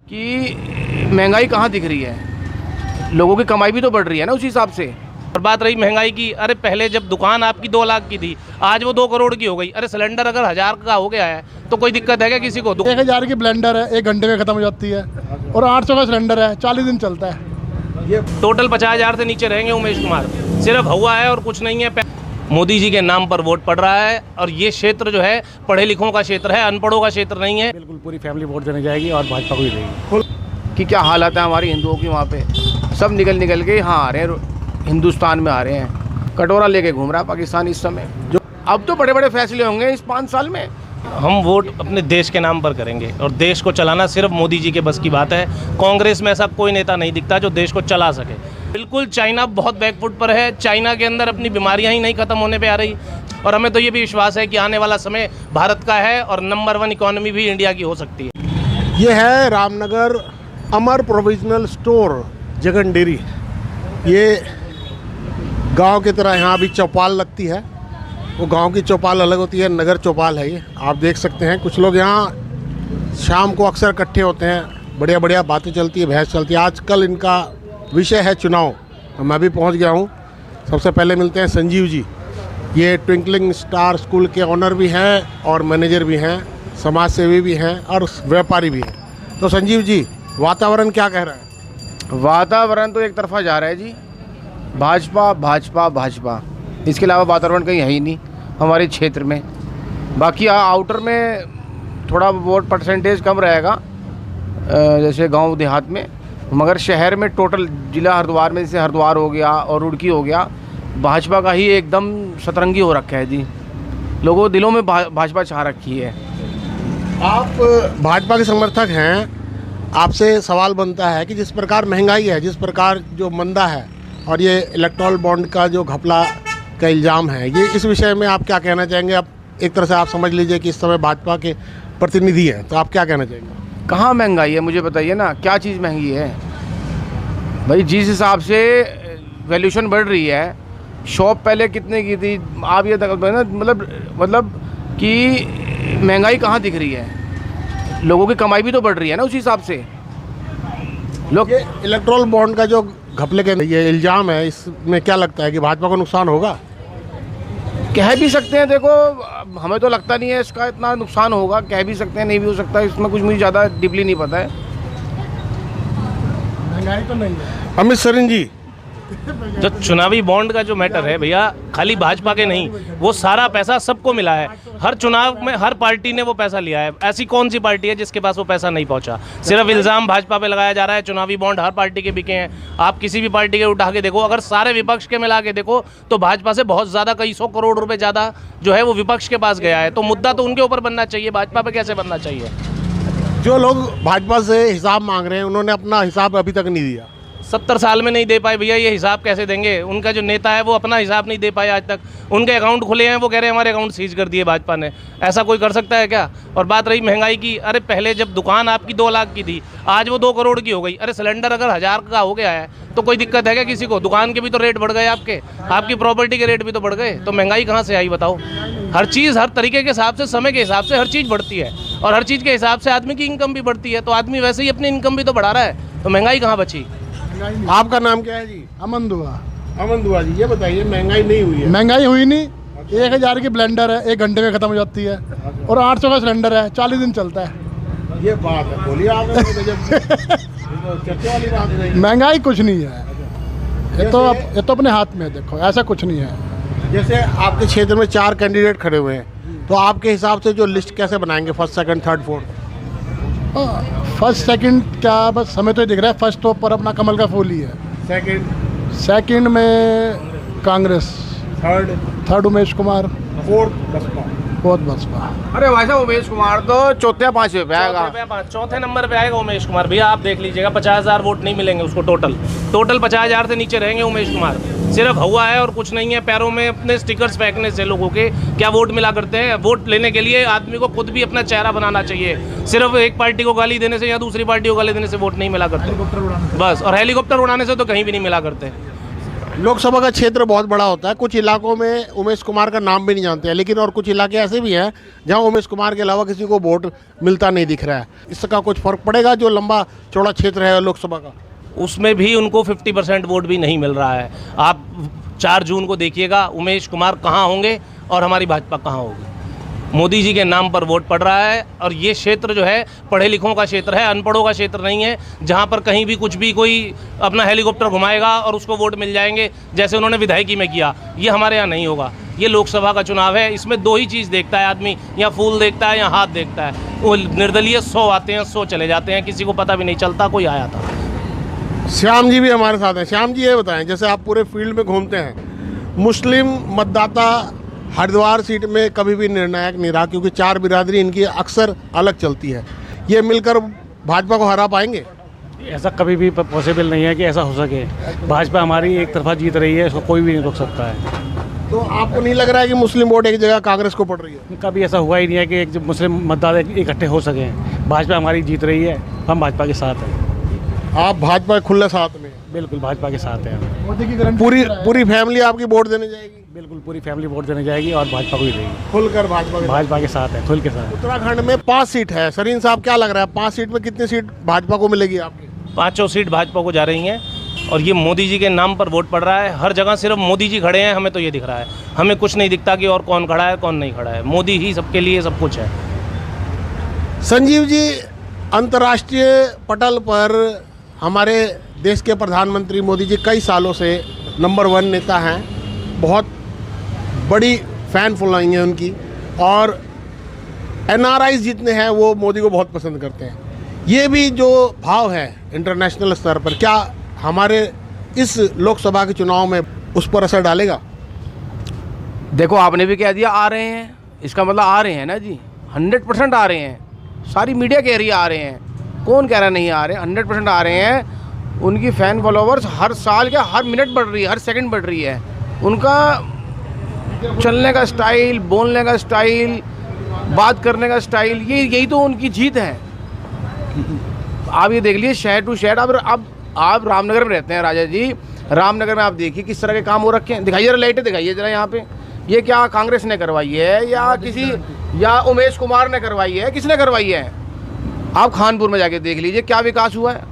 कि महंगाई कहाँ दिख रही है, लोगों की कमाई भी तो बढ़ रही है ना उस हिसाब से। और बात रही महंगाई की, अरे पहले जब दुकान आपकी 2 लाख की थी, आज वो 2 करोड़ की हो गई। अरे सिलेंडर अगर 1000 का हो गया है तो कोई दिक्कत है क्या किसी को? 1000 की ब्लेंडर है 1 घंटे में ख़त्म हो जाती है, और 800 का सिलेंडर है 40 दिन चलता है। ये टोटल 50,000 से नीचे रहेंगे उमेश कुमार, सिर्फ हुआ है और कुछ नहीं है। मोदी जी के नाम पर वोट पड़ रहा है और ये क्षेत्र जो है पढ़े लिखों का क्षेत्र है, अनपढ़ों का क्षेत्र नहीं है। बिल्कुल पूरी फैमिली वोट देने जाएगी और भाजपा को ही देगी। कि क्या हालत है हमारी हिंदुओं की, वहाँ पे सब निकल के यहाँ आ रहे हैं, हिंदुस्तान में आ रहे हैं। कटोरा लेके घूम रहा है पाकिस्तान इस समय। जो अब तो बड़े बड़े फैसले होंगे इस 5 साल में। हम वोट अपने देश के नाम पर करेंगे और देश को चलाना सिर्फ मोदी जी के बस की बात है। कांग्रेस में ऐसा कोई नेता नहीं दिखता जो देश को चला सके। बिल्कुल चाइना बहुत बैकफुट पर है, चाइना के अंदर अपनी बीमारियां ही नहीं खत्म होने पे आ रही, और हमें तो ये भी विश्वास है कि आने वाला समय भारत का है और नंबर 1 इकोनॉमी भी इंडिया की हो सकती है। ये है रामनगर अमर प्रोविजनल स्टोर जगन डेरी। ये गांव की तरह यहाँ भी चौपाल लगती है, वो गांव की चौपाल अलग होती है, नगर चौपाल है ये। आप देख सकते हैं कुछ लोग यहाँ शाम को अक्सर इकट्ठे होते हैं, बढ़िया बढ़िया बातें चलती है, बहस चलती है। आजकल इनका विषय है चुनाव। मैं भी पहुँच गया हूँ। सबसे पहले मिलते हैं संजीव जी। ये ट्विंकलिंग स्टार स्कूल के ऑनर भी हैं और मैनेजर भी हैं, समाज सेवी भी हैं और व्यापारी भी हैं। तो संजीव जी, वातावरण क्या कह रहा है? वातावरण तो एक तरफा जा रहा है जी, भाजपा भाजपा भाजपा, इसके अलावा वातावरण कहीं है ही नहीं हमारे क्षेत्र में। बाकी आउटर में थोड़ा वोट परसेंटेज कम रहेगा जैसे गांव देहात में, मगर शहर में टोटल जिला हरिद्वार में जैसे हरिद्वार हो गया और रुड़की हो गया, भाजपा का ही एकदम सतरंगी हो रखा है जी। लोगों दिलों में भाजपा छा रखी है। आप भाजपा के समर्थक हैं, आपसे सवाल बनता है कि जिस प्रकार महंगाई है, जिस प्रकार जो मंदा है और ये इलेक्टोरल बॉन्ड का जो घपला का इल्ज़ाम है, ये इस विषय में आप क्या कहना चाहेंगे? आप एक तरह से आप समझ लीजिए कि इस समय भाजपा के प्रतिनिधि हैं, तो आप क्या कहना चाहेंगे? कहाँ महंगाई है मुझे बताइए ना, क्या चीज़ महंगी है भाई? जिस हिसाब से वैल्यूशन बढ़ रही है, शॉप पहले कितने की थी, आप ये ना मतलब कि महंगाई कहाँ दिख रही है, लोगों की कमाई भी तो बढ़ रही है ना उस हिसाब से। लोग ये इलेक्टोरल बॉन्ड का जो घपले के ये इल्ज़ाम है, इसमें क्या लगता है कि भाजपा को नुकसान होगा? कह भी सकते हैं, देखो हमें तो लगता नहीं है इसका इतना नुकसान होगा, कह भी सकते हैं, नहीं भी हो सकता, इसमें कुछ मुझे ज़्यादा डीपली नहीं पता है। महंगाई तो नहीं है। अमित सरन जी, जो चुनावी बॉन्ड का जो मैटर है भैया, खाली भाजपा के नहीं, वो सारा पैसा सबको मिला है। हर चुनाव में हर पार्टी ने वो पैसा लिया है। ऐसी कौन सी पार्टी है जिसके पास वो पैसा नहीं पहुंचा? सिर्फ इल्ज़ाम भाजपा पे लगाया जा रहा है। चुनावी बॉन्ड हर पार्टी के बिके हैं। आप किसी भी पार्टी के उठा के देखो, अगर सारे विपक्ष के मिला के देखो तो भाजपा से बहुत ज़्यादा, कई 100 करोड़ रुपये ज़्यादा जो है वो विपक्ष के पास गया है। तो मुद्दा तो उनके ऊपर बनना चाहिए, भाजपा पे कैसे बनना चाहिए? जो लोग भाजपा से हिसाब मांग रहे हैं, उन्होंने अपना हिसाब अभी तक नहीं दिया। 70 साल में नहीं दे पाए भैया, ये हिसाब कैसे देंगे? उनका जो नेता है वो अपना हिसाब नहीं दे पाए आज तक। उनके अकाउंट खुले हैं, वो कह रहे हैं हमारे अकाउंट सीज कर दिए भाजपा ने। ऐसा कोई कर सकता है क्या? और बात रही महंगाई की, अरे पहले जब दुकान आपकी 2 लाख की थी, आज वो 2 करोड़ की हो गई। अरे सिलेंडर अगर 1000 का हो गया है तो कोई दिक्कत है क्या किसी को? दुकान के भी तो रेट बढ़ गए, आपकी प्रॉपर्टी के रेट भी तो बढ़ गए, तो महंगाई कहाँ से आई बताओ? हर चीज़ हर तरीके के हिसाब से, समय के हिसाब से हर चीज़ बढ़ती है, और हर चीज़ के हिसाब से आदमी की इनकम भी बढ़ती है। तो आदमी वैसे ही अपनी इनकम भी तो बढ़ा रहा है, तो महंगाई कहाँ बची? आपका नाम क्या है जी? अमन दुआ। अमन दुआ जी, ये बताइए महंगाई नहीं हुई है? महंगाई हुई नहीं। 1000 की ब्लेंडर है 1 घंटे में ख़त्म हो जाती है, और 800 का सिलेंडर है 40 दिन चलता है। ये बात है, बोलिए आप। चर्चा वाली बात नहीं। महंगाई कुछ नहीं है, ये तो अपने हाथ में है। देखो ऐसा कुछ नहीं है। जैसे आपके क्षेत्र में 4 कैंडिडेट खड़े हुए हैं, तो आपके हिसाब से जो लिस्ट कैसे बनाएंगे? First, second, third, fourth? First second क्या, बस हमें तो दिख रहा है फर्स्ट तो पर अपना कमल का फूल ही है। सेकंड में कांग्रेस, थर्ड उमेश कुमार, फोर्थ बसपा। अरे भाई साहब, उमेश कुमार तो चौथे 5वें पे आएगा। चौथे नंबर पे आएगा उमेश कुमार भैया। आप देख लीजिएगा 50,000 वोट नहीं मिलेंगे उसको। टोटल 50,000 से नीचे रहेंगे उमेश कुमार। सिर्फ हुआ है और कुछ नहीं है। पैरों में अपने स्टिकर्स फेंकने से लोगों के क्या वोट मिला करते हैं? वोट लेने के लिए आदमी को खुद भी अपना चेहरा बनाना चाहिए। सिर्फ एक पार्टी को गाली देने से या दूसरी पार्टी को गाली देने से वोट नहीं मिला करते बस। और हेलीकॉप्टर उड़ाने से तो कहीं भी नहीं मिला करते। लोकसभा का क्षेत्र बहुत बड़ा होता है, कुछ इलाकों में उमेश कुमार का नाम भी नहीं जानते हैं, लेकिन और कुछ इलाके ऐसे भी हैं जहां उमेश कुमार के अलावा किसी को वोट मिलता नहीं दिख रहा है। इसका कुछ फर्क पड़ेगा जो लंबा चौड़ा क्षेत्र है लोकसभा का? उसमें भी उनको 50% वोट भी नहीं मिल रहा है। आप 4 जून को देखिएगा उमेश कुमार कहाँ होंगे और हमारी भाजपा कहाँ होगी। मोदी जी के नाम पर वोट पड़ रहा है और ये क्षेत्र जो है पढ़े लिखों का क्षेत्र है, अनपढ़ों का क्षेत्र नहीं है, जहाँ पर कहीं भी कुछ भी कोई अपना हेलीकॉप्टर घुमाएगा और उसको वोट मिल जाएंगे जैसे उन्होंने विधायकी में किया। ये हमारे यहाँ नहीं होगा। ये लोकसभा का चुनाव है, इसमें 2 ही चीज़ देखता है आदमी, या फूल देखता है या हाथ देखता है। वो निर्दलीय 100 आते हैं 100 चले जाते हैं, किसी को पता भी नहीं चलता कोई आया था। श्याम जी भी हमारे साथ हैं। श्याम जी ये बताएं, जैसे आप पूरे फील्ड में घूमते हैं, मुस्लिम मतदाता हरिद्वार सीट में कभी भी निर्णायक नहीं रहा क्योंकि 4 बिरादरी इनकी अक्सर अलग चलती है। ये मिलकर भाजपा को हरा पाएंगे? ऐसा कभी भी पॉसिबल नहीं है कि ऐसा हो सके। भाजपा हमारी एक तरफा जीत रही है, इसको कोई भी नहीं रोक सकता है। तो आपको नहीं लग रहा है कि मुस्लिम वोट एक जगह कांग्रेस को पड़ रही है? कभी ऐसा हुआ ही नहीं है कि एक मुस्लिम मतदाता इकट्ठे हो सकें। भाजपा हमारी जीत रही है, हम भाजपा के साथ हैं। आप भाजपा के खुले साथ में? बिल्कुल भाजपा के साथ हैं। मोदी की गारंटी पूरी फैमिली आपकी वोट देने जाएगी? बिल्कुल पूरी फैमिली वोट देने जाएगी और भाजपा को ही देगी। खुलकर भाजपा के साथ है, खुल के साथ। उत्तराखंड में 5 सीट है। सरीन साहब क्या लग रहा है 5 सीट में कितनी सीट भाजपा को मिलेगी आपकी? 5 सीट भाजपा को जा रही हैं और ये मोदी जी के नाम पर वोट पड़ रहा है। हर जगह सिर्फ मोदी जी खड़े हैं, हमें तो ये दिख रहा है। हमें कुछ नहीं दिखता कि और कौन खड़ा है कौन नहीं खड़ा है। मोदी ही सबके लिए सब कुछ है। संजीव जी, अंतर्राष्ट्रीय पटल पर हमारे देश के प्रधानमंत्री मोदी जी कई सालों से नंबर 1 नेता हैं। बहुत बड़ी फ़ैन फॉलोइंग है उनकी और NRI जितने हैं वो मोदी को बहुत पसंद करते हैं। ये भी जो भाव है इंटरनेशनल स्तर पर, क्या हमारे इस लोकसभा के चुनाव में उस पर असर डालेगा? देखो आपने भी कह दिया आ रहे हैं, इसका मतलब आ रहे हैं ना जी, 100% आ रहे हैं। सारी मीडिया कह रही है आ रहे हैं, कौन कह रहा नहीं आ रहे हैं? 100% आ रहे हैं। उनकी फ़ैन फॉलोवर्स हर साल क्या हर मिनट बढ़ रही है, हर सेकंड बढ़ रही है। उनका चलने का स्टाइल, बोलने का स्टाइल, बात करने का स्टाइल, यही तो उनकी जीत है। आप ये देख लीजिए शहर टू शहर। अब आप रामनगर में रहते हैं राजा जी, रामनगर में आप देखिए किस तरह के काम हो रखे हैं। दिखाइए जरा, लाइटें दिखाइए जरा यहाँ पे। ये क्या कांग्रेस ने करवाई है या उमेश कुमार ने करवाई है? किसने करवाई है? आप खानपुर में जाके देख लीजिए क्या विकास हुआ है।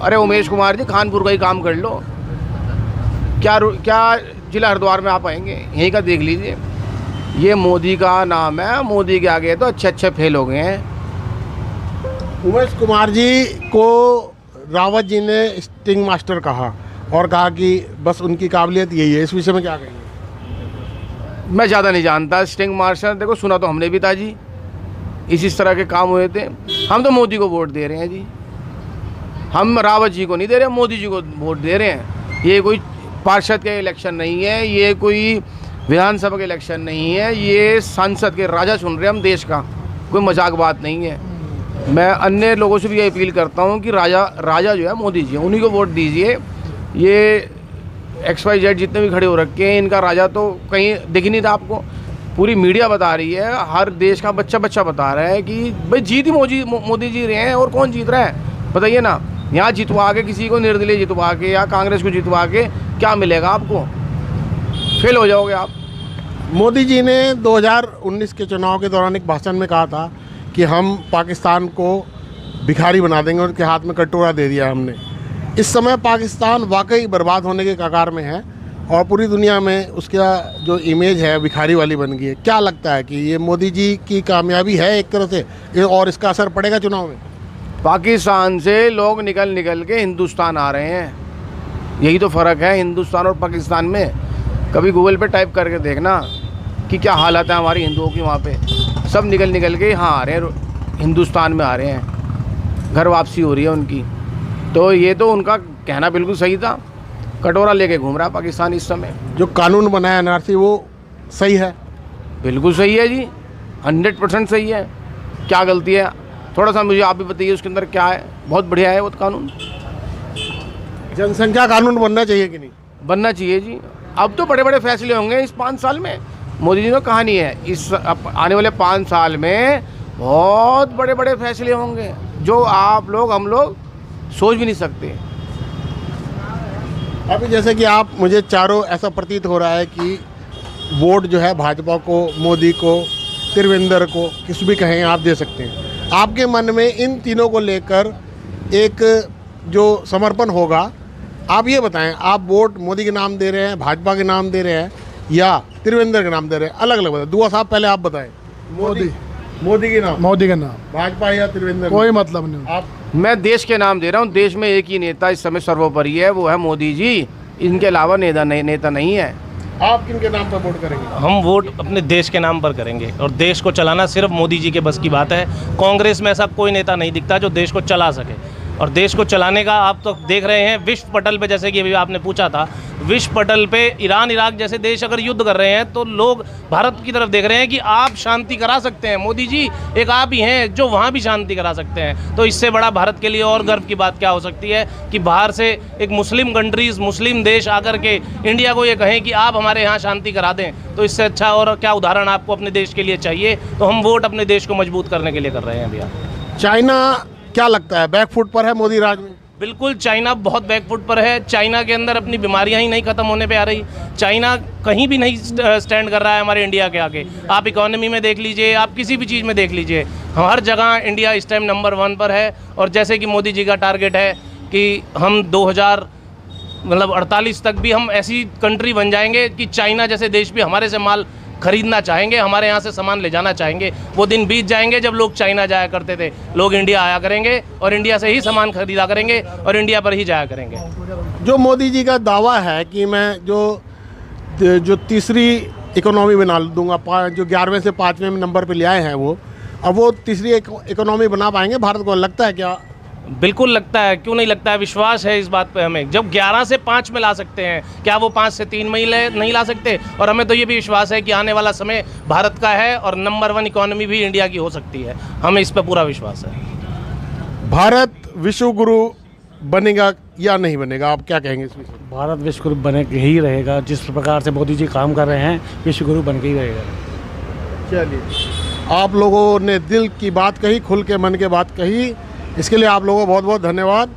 अरे उमेश कुमार जी खानपुर का ही काम कर लो, क्या जिला हरिद्वार में आप आएंगे? यहीं का देख लीजिए। ये मोदी का नाम है, मोदी के आगे तो अच्छे फेल हो गए हैं। उमेश कुमार जी को रावत जी ने स्टिंग मास्टर कहा और कहा कि बस उनकी काबिलियत यही है। इस विषय में क्या कहेंगे? मैं ज़्यादा नहीं जानता स्टिंग मास्टर। देखो सुना तो हमने भी था जी, इस तरह के काम हुए थे। हम तो मोदी को वोट दे रहे हैं जी, हम रावत जी को नहीं दे रहे, मोदी जी को वोट दे रहे हैं। ये कोई पार्षद के इलेक्शन नहीं है, ये कोई विधानसभा के इलेक्शन नहीं है, ये संसद के राजा चुन रहे हैं हम देश का। कोई मजाक बात नहीं है। मैं अन्य लोगों से भी ये अपील करता हूँ कि राजा जो है मोदी जी, उन्हीं को वोट दीजिए। ये XYZ जितने भी खड़े हो रखे हैं, इनका राजा तो कहीं दिख नहीं था आपको। पूरी मीडिया बता रही है, हर देश का बच्चा बता रहा है कि भाई जीत ही मोदी जी रहे हैं। और कौन जीत रहा है बताइए ना? यहाँ जितवा के किसी को निर्दलीय जितवा के या कांग्रेस को जितवा के क्या मिलेगा आपको? फेल हो जाओगे आप। मोदी जी ने 2019 के चुनाव के दौरान एक भाषण में कहा था कि हम पाकिस्तान को भिखारी बना देंगे, उनके हाथ में कटोरा दे दिया हमने। इस समय पाकिस्तान वाकई बर्बाद होने के कगार में है और पूरी दुनिया में उसका जो इमेज है भिखारी वाली बन गई है। क्या लगता है कि ये मोदी जी की कामयाबी है एक तरह से और इसका असर पड़ेगा चुनाव में? पाकिस्तान से लोग निकल के हिंदुस्तान आ रहे हैं, यही तो फ़र्क है हिंदुस्तान और पाकिस्तान में। कभी गूगल पे टाइप करके देखना कि क्या हालत है हमारी हिंदुओं की। वहाँ पे सब निकल के यहाँ आ रहे हैं, हिंदुस्तान में आ रहे हैं, घर वापसी हो रही है उनकी। तो ये तो उनका कहना बिल्कुल सही था। कटोरा लेके घूम रहा है पाकिस्तान इस समय। जो कानून बनाया NRC वो सही है? बिल्कुल सही है जी, 100% सही है। क्या गलती है थोड़ा सा मुझे आप भी बताइए, उसके अंदर क्या है? बहुत बढ़िया है वो कानून। जनसंख्या कानून बनना चाहिए कि नहीं? बनना चाहिए जी। अब तो बड़े फैसले होंगे इस 5 साल में। मोदी जी ने कहानी है, इस आने वाले 5 साल में बहुत बड़े फैसले होंगे जो आप लोग हम लोग सोच भी नहीं सकते। अभी जैसे कि आप मुझे चारों ऐसा प्रतीत हो रहा है कि वोट जो है भाजपा को, मोदी को, त्रिवेंद्र को, किस भी कहें आप दे सकते हैं। आपके मन में इन तीनों को लेकर एक जो समर्पण होगा, आप ये बताएं, आप वोट मोदी के नाम दे रहे हैं, भाजपा के नाम दे रहे हैं या त्रिवेंद्र के नाम दे रहे हैं? अलग अलग बताएं। दुआ साहब पहले आप बताएं। मोदी के नाम, मोदी का नाम, भाजपा या त्रिवेंद्र? कोई मतलब नहीं। आप? मैं देश के नाम दे रहा हूँ। देश में एक ही नेता इस समय सर्वोपरि है, वो है मोदी जी। इनके अलावा नेता नहीं है। आप किन के नाम पर वोट करेंगे? हम वोट अपने देश के नाम पर करेंगे और देश को चलाना सिर्फ मोदी जी के बस की बात है। कांग्रेस में ऐसा कोई नेता नहीं दिखता जो देश को चला सके, और देश को चलाने का आप तो देख रहे हैं विश्व पटल पे, जैसे कि अभी आपने पूछा था, विश्व पटल पे ईरान इराक जैसे देश अगर युद्ध कर रहे हैं तो लोग भारत की तरफ देख रहे हैं कि आप शांति करा सकते हैं। मोदी जी एक आप ही हैं जो वहाँ भी शांति करा सकते हैं। तो इससे बड़ा भारत के लिए और गर्व की बात क्या हो सकती है कि बाहर से एक मुस्लिम कंट्रीज़, मुस्लिम देश आकर के इंडिया को ये कहें कि आप हमारे यहाँ शांति करा दें, तो इससे अच्छा और क्या उदाहरण आपको अपने देश के लिए चाहिए। तो हम वोट अपने देश को मजबूत करने के लिए कर रहे हैं भैया। चाइना क्या लगता है बैकफुट पर है मोदी राज में? बिल्कुल, चाइना बहुत बैकफुट पर है। चाइना के अंदर अपनी बीमारियां ही नहीं ख़त्म होने पे आ रही। चाइना कहीं भी नहीं स्टैंड कर रहा है हमारे इंडिया के आगे। आप इकोनॉमी में देख लीजिए, आप किसी भी चीज़ में देख लीजिए, हर जगह इंडिया इस टाइम नंबर 1 पर है। और जैसे कि मोदी जी का टारगेट है कि हम 2048 तक भी हम ऐसी कंट्री बन जाएंगे कि चाइना जैसे देश भी हमारे से माल खरीदना चाहेंगे, हमारे यहाँ से सामान ले जाना चाहेंगे। वो दिन बीत जाएंगे जब लोग चाइना जाया करते थे। लोग इंडिया आया करेंगे और इंडिया से ही सामान खरीदा करेंगे और इंडिया पर ही जाया करेंगे। जो मोदी जी का दावा है कि मैं जो तीसरी इकोनॉमी बना दूंगा, जो 11वें से 5वें नंबर पे ले आए हैं वो, अब वो तीसरी इकोनॉमी बना पाएंगे भारत को? लगता है क्या? बिल्कुल लगता है, क्यों नहीं लगता है। विश्वास है इस बात पे हमें। जब 11 से 5 में ला सकते हैं, क्या वो 5 से 3 में नहीं ला सकते? और हमें तो ये भी विश्वास है कि आने वाला समय भारत का है और नंबर 1 इकोनॉमी भी इंडिया की हो सकती है। हमें इस पर पूरा विश्वास है। भारत विश्व गुरु बनेगा या नहीं बनेगा, आप क्या कहेंगे इस विषय? भारत विश्व गुरु बने के ही रहेगा। जिस प्रकार से मोदी जी काम कर रहे हैं, विश्व गुरु बन के ही रहेगा। चलिए, आप लोगों ने दिल की बात कही, खुल के मन के बात कही, इसके लिए आप लोगों को बहुत बहुत धन्यवाद।